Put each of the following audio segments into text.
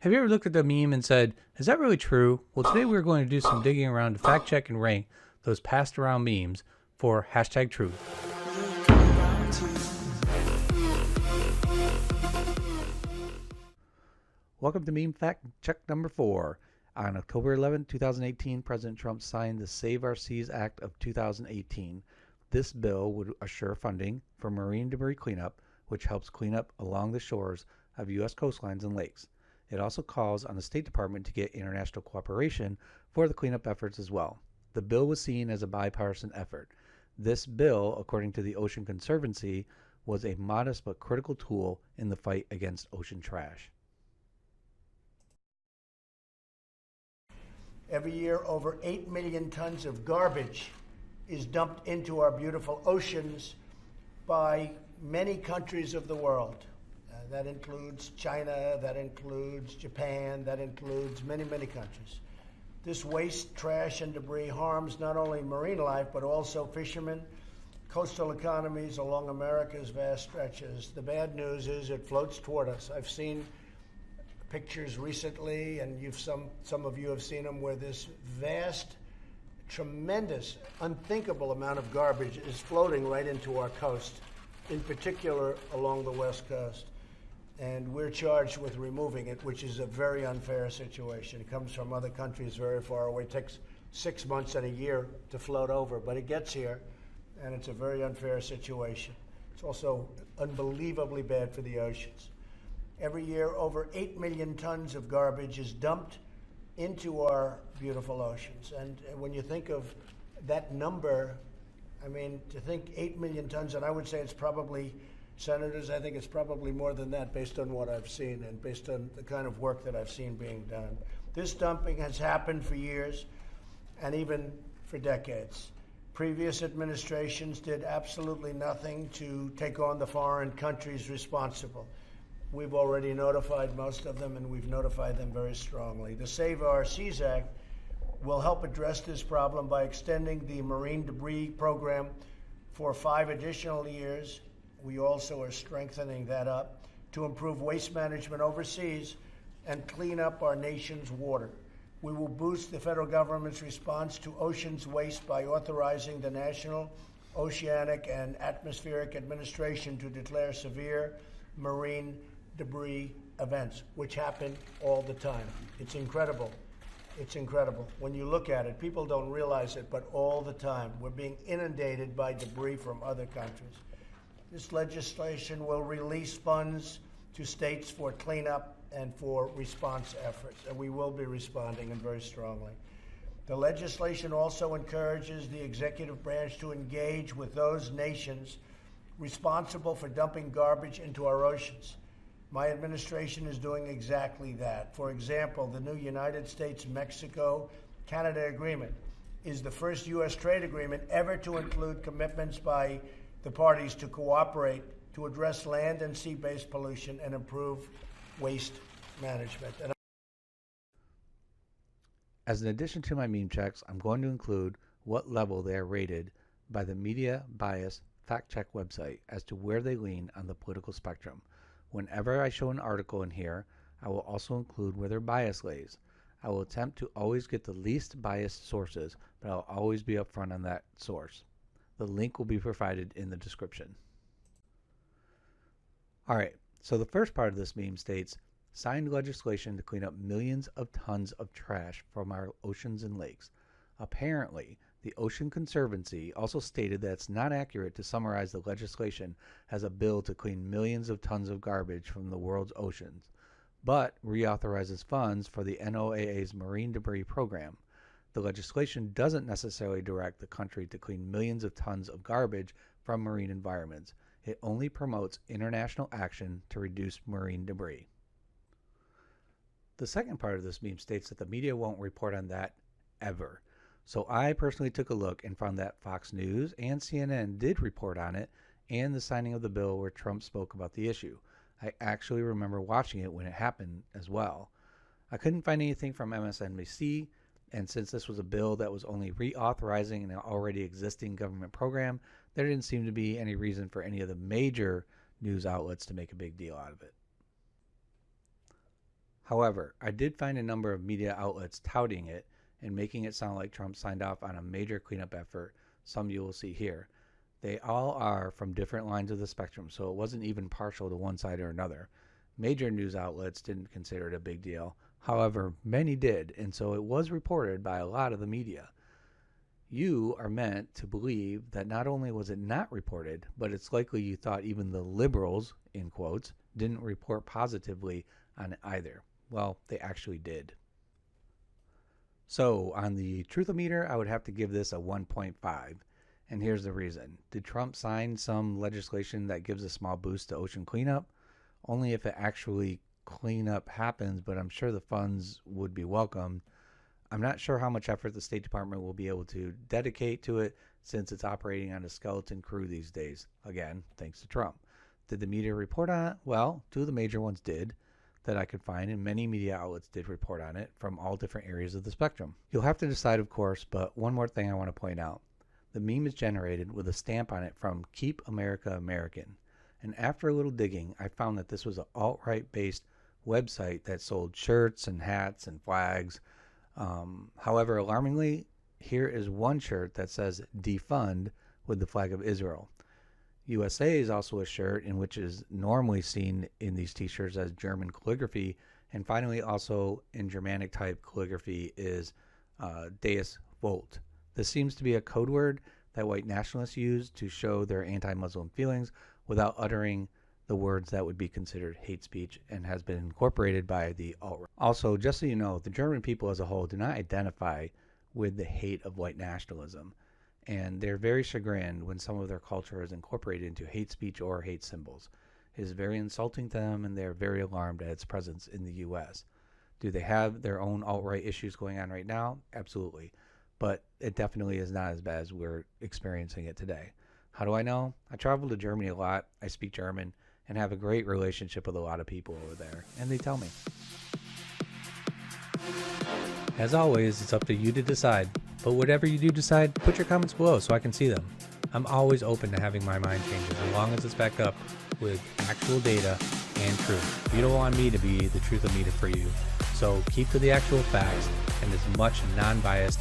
Have you ever looked at the meme and said, is that really true? Well, today we're going to do some digging around to fact check and rank those passed around memes for hashtag truth. Welcome to Meme Fact Check number 4. On October 11, 2018, President Trump signed the Save Our Seas Act of 2018. This bill would assure funding for marine debris cleanup, which helps clean up along the shores of U.S. coastlines and lakes. It also calls on the State Department to get international cooperation for the cleanup efforts as well. The bill was seen as a bipartisan effort. This bill, according to the Ocean Conservancy, was a modest but critical tool in the fight against ocean trash. Every year, over 8 million tons of garbage is dumped into our beautiful oceans by many countries of the world. That includes China, that includes Japan, that includes many, many countries. This waste, trash, and debris harms not only marine life, but also fishermen, coastal economies along America's vast stretches. The bad news is it floats toward us. I've seen pictures recently, and some of you have seen them, where this vast, tremendous, unthinkable amount of garbage is floating right into our coast, in particular along the West Coast. And we're charged with removing it, which is a very unfair situation. It comes from other countries very far away. It takes 6 months and a year to float over, but it gets here, and it's a very unfair situation. It's also unbelievably bad for the oceans. Every year, over 8 million tons of garbage is dumped into our beautiful oceans. And when you think of that number, I mean, to think 8 million tons, and I would say it's probably, Senators, I think it's probably more than that based on what I've seen and based on the kind of work that I've seen being done. This dumping has happened for years and even for decades. Previous administrations did absolutely nothing to take on the foreign countries responsible. We've already notified most of them, and we've notified them very strongly. The Save Our Seas Act will help address this problem by extending the marine debris program for 5 additional years. We also are strengthening that up to improve waste management overseas and clean up our nation's water. We will boost the federal government's response to oceans waste by authorizing the National Oceanic and Atmospheric Administration to declare severe marine debris events, which happen all the time. It's incredible. It's incredible. When you look at it, people don't realize it, but all the time we're being inundated by debris from other countries. This legislation will release funds to states for cleanup and for response efforts, and we will be responding, and very strongly. The legislation also encourages the executive branch to engage with those nations responsible for dumping garbage into our oceans. My administration is doing exactly that. For example, the new United States-Mexico-Canada agreement is the first U.S. trade agreement ever to include commitments by the parties to cooperate to address land and sea-based pollution and improve waste management. As an addition to my meme checks, I'm going to include what level they are rated by the Media Bias Fact Check website as to where they lean on the political spectrum. Whenever I show an article in here, I will also include where their bias lays. I will attempt to always get the least biased sources, but I'll always be upfront on that source. The link will be provided in the description. Alright, so the first part of this meme states, signed legislation to clean up millions of tons of trash from our oceans and lakes. Apparently, the Ocean Conservancy also stated that it's not accurate to summarize the legislation as a bill to clean millions of tons of garbage from the world's oceans, but reauthorizes funds for the NOAA's marine debris program. The legislation doesn't necessarily direct the country to clean millions of tons of garbage from marine environments. It only promotes international action to reduce marine debris. The second part of this meme states that the media won't report on that ever. So I personally took a look and found that Fox News and CNN did report on it and the signing of the bill where Trump spoke about the issue. I actually remember watching it when it happened as well. I couldn't find anything from MSNBC, and since this was a bill that was only reauthorizing an already existing government program, there didn't seem to be any reason for any of the major news outlets to make a big deal out of it. However, I did find a number of media outlets touting it and making it sound like Trump signed off on a major cleanup effort, some you will see here. They all are from different lines of the spectrum, so it wasn't even partial to one side or another. Major news outlets didn't consider it a big deal. However, many did, and so it was reported by a lot of the media. You are meant to believe that not only was it not reported, but it's likely you thought even the liberals, in quotes, didn't report positively on it either. Well, they actually did. So, on the truthometer, I would have to give this a 1.5. And here's the reason. Did Trump sign some legislation that gives a small boost to ocean cleanup? Only if it actually cleanup happens, but I'm sure the funds would be welcomed. I'm not sure how much effort the State Department will be able to dedicate to it since it's operating on a skeleton crew these days. Again, thanks to Trump. Did the media report on it? Well, two of the major ones did that I could find, and many media outlets did report on it from all different areas of the spectrum. You'll have to decide, of course, but one more thing I want to point out. The meme is generated with a stamp on it from Keep America American. And after a little digging, I found that this was an alt-right based website that sold shirts and hats and flags. However, alarmingly, here is one shirt that says defund with the flag of Israel. USA is also a shirt in which is normally seen in these t-shirts as German calligraphy. And finally, also in Germanic type calligraphy is Deus Volt. This seems to be a code word that white nationalists use to show their anti-Muslim feelings without uttering the words that would be considered hate speech, and has been incorporated by the alt-right. Also, just so you know, the German people as a whole do not identify with the hate of white nationalism, and they're very chagrined when some of their culture is incorporated into hate speech or hate symbols. It is very insulting to them, and they're very alarmed at its presence in the U.S. Do they have their own alt-right issues going on right now? Absolutely. But it definitely is not as bad as we're experiencing it today. How do I know? I travel to Germany a lot. I speak German and have a great relationship with a lot of people over there, and they tell me. As always, it's up to you to decide, but whatever you do decide, put your comments below so I can see them. I'm always open to having my mind changes as long as it's backed up with actual data and truth. You don't want me to be the truthometer for you, so keep to the actual facts and as much non-biased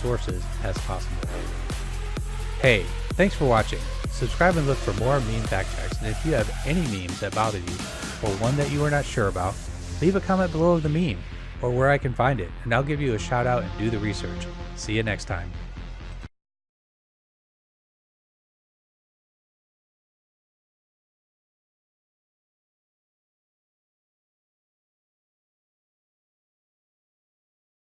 sources as possible. Hey, thanks for watching. Subscribe and look for more meme fact checks, and if you have any memes that bother you, or one that you are not sure about, leave a comment below of the meme, or where I can find it, and I'll give you a shout out and do the research. See you next time.